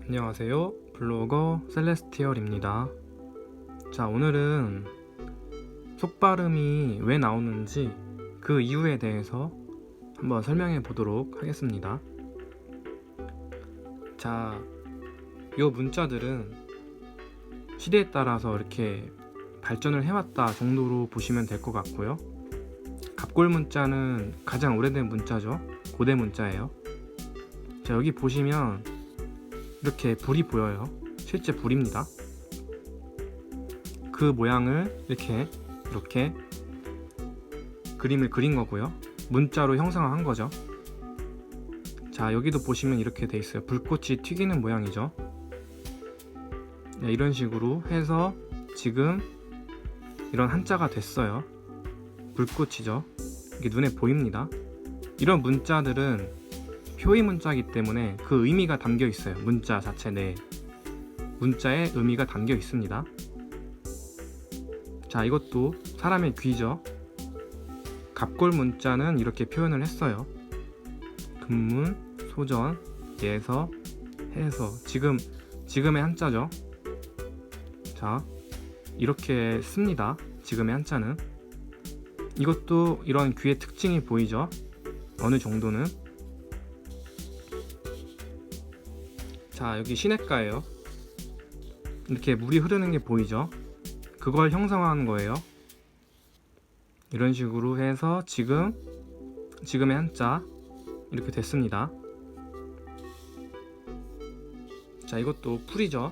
안녕하세요. 블로거 셀레스티얼입니다. 자, 오늘은 속발음이 왜 나오는지 그 이유에 대해서 한번 설명해 보도록 하겠습니다. 자, 요 문자들은 시대에 따라서 이렇게 발전을 해왔다 정도로 보시면 될 것 같고요. 갑골 문자는 가장 오래된 문자죠. 고대 문자예요. 자, 여기 보시면 이렇게 불이 보여요. 실제 불입니다. 그 모양을 이렇게 그림을 그린 거고요. 문자로 형상화한 거죠. 자, 여기도 보시면 이렇게 돼 있어요. 불꽃이 튀기는 모양이죠. 네, 이런 식으로 해서 지금 이런 한자가 됐어요. 불꽃이죠. 이게 눈에 보입니다. 이런 문자들은 표의 문자이기 때문에 그 의미가 담겨 있어요. 문자 자체 내에 문자에 의미가 담겨 있습니다. 자, 이것도 사람의 귀죠. 갑골 문자는 이렇게 표현을 했어요. 금문, 소전, 예서, 해서. 지금의 한자죠. 자, 이렇게 씁니다. 지금의 한자는. 이것도 이런 귀의 특징이 보이죠. 어느 정도는. 자, 여기 시냇가예요. 이렇게 물이 흐르는 게 보이죠. 그걸 형상화하는 거예요. 이런 식으로 해서 지금의 한자 이렇게 됐습니다. 자, 이것도 풀이죠.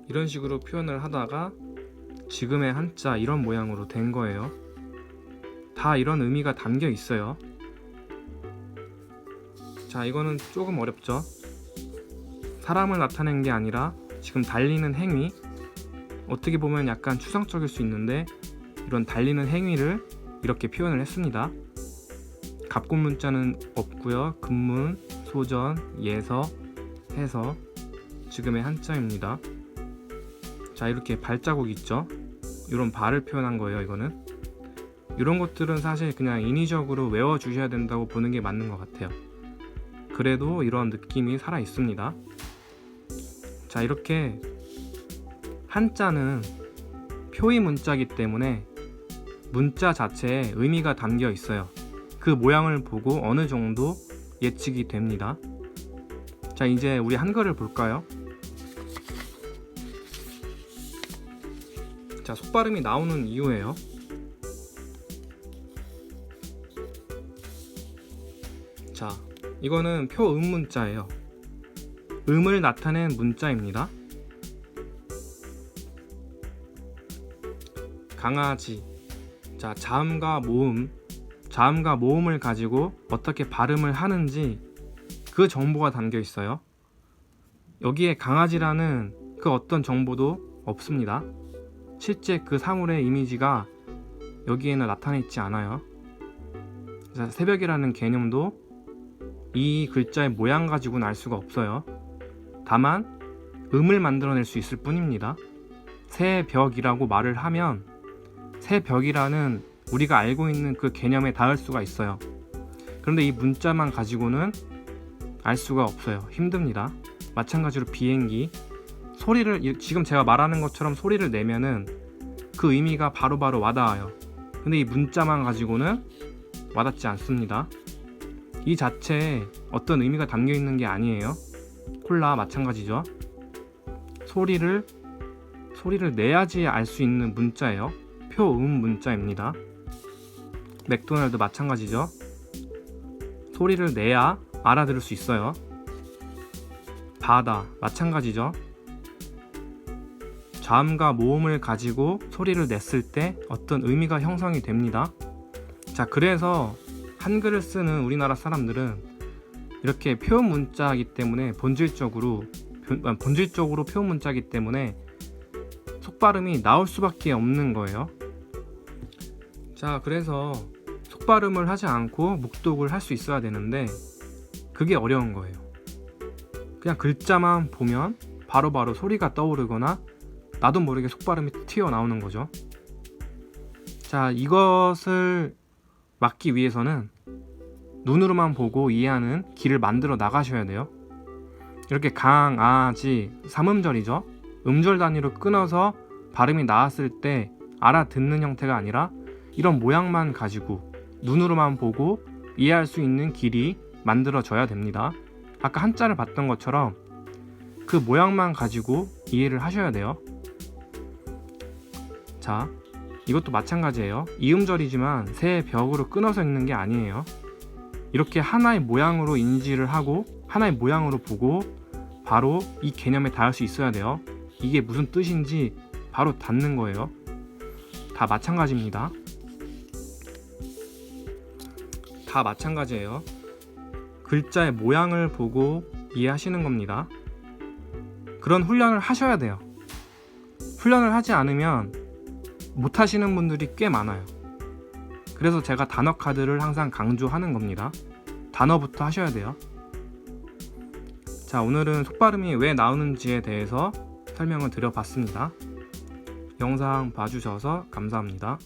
이런 식으로 표현을 하다가 지금의 한자 이런 모양으로 된 거예요. 다 이런 의미가 담겨 있어요. 자, 이거는 조금 어렵죠. 사람을 나타낸 게 아니라 지금 달리는 행위, 어떻게 보면 약간 추상적일 수 있는데 이런 달리는 행위를 이렇게 표현을 했습니다. 갑골 문자는 없고요. 금문, 소전, 예서, 해서. 지금의 한자입니다. 자, 이렇게 발자국 있죠. 이런 발을 표현한 거예요. 이거는 이런 것들은 사실 그냥 인위적으로 외워 주셔야 된다고 보는 게 맞는 것 같아요. 그래도 이런 느낌이 살아 있습니다. 자, 이렇게 한자는 표의 문자이기 때문에 문자 자체에 의미가 담겨 있어요. 그 모양을 보고 어느 정도 예측이 됩니다. 자, 이제 우리 한글을 볼까요? 자, 속발음이 나오는 이유예요. 자, 이거는 표음 문자예요. 음을 나타낸 문자입니다. 강아지. 자, 자음과 모음을 가지고 어떻게 발음을 하는지 그 정보가 담겨 있어요. 여기에 강아지라는 그 어떤 정보도 없습니다. 실제 그 사물의 이미지가 여기에는 나타나 있지 않아요. 자, 새벽이라는 개념도 이 글자의 모양 가지고는 알 수가 없어요. 다만 음을 만들어낼 수 있을 뿐입니다. 새벽이라고 말을 하면 새벽이라는 우리가 알고 있는 그 개념에 닿을 수가 있어요. 그런데 이 문자만 가지고는 알 수가 없어요. 힘듭니다. 마찬가지로 비행기, 소리를 지금 제가 말하는 것처럼 소리를 내면은 그 의미가 바로바로 와닿아요. 근데 이 문자만 가지고는 와닿지 않습니다. 이 자체에 어떤 의미가 담겨 있는 게 아니에요. 콜라 마찬가지죠. 소리를 내야지 알 수 있는 문자예요. 표음 문자입니다. 맥도날드 마찬가지죠. 소리를 내야 알아들을 수 있어요. 바다 마찬가지죠. 자음과 모음을 가지고 소리를 냈을 때 어떤 의미가 형성이 됩니다. 자, 그래서 한글을 쓰는 우리나라 사람들은 이렇게 표음 문자이기 때문에 본질적으로 표음 문자이기 때문에 속발음이 나올 수밖에 없는 거예요. 자, 그래서 속발음을 하지 않고 묵독을 할 수 있어야 되는데 그게 어려운 거예요. 그냥 글자만 보면 바로바로 소리가 떠오르거나 나도 모르게 속발음이 튀어나오는 거죠. 자, 이것을 막기 위해서는 눈으로만 보고 이해하는 길을 만들어 나가셔야 돼요. 이렇게 강아지 3음절이죠. 음절 단위로 끊어서 발음이 나왔을 때 알아듣는 형태가 아니라 이런 모양만 가지고 눈으로만 보고 이해할 수 있는 길이 만들어져야 됩니다. 아까 한자를 봤던 것처럼 그 모양만 가지고 이해를 하셔야 돼요. 자, 이것도 마찬가지예요. 이음절이지만 새 벽으로 끊어서 읽는 게 아니에요. 이렇게 하나의 모양으로 인지를 하고 하나의 모양으로 보고 바로 이 개념에 닿을 수 있어야 돼요. 이게 무슨 뜻인지 바로 닿는 거예요. 다 마찬가지입니다. 다 마찬가지예요. 글자의 모양을 보고 이해하시는 겁니다. 그런 훈련을 하셔야 돼요. 훈련을 하지 않으면 못하시는 분들이 꽤 많아요. 그래서 제가 단어 카드를 항상 강조하는 겁니다. 단어부터 하셔야 돼요. 자, 오늘은 속발음이 왜 나오는지에 대해서 설명을 드려봤습니다. 영상 봐주셔서 감사합니다.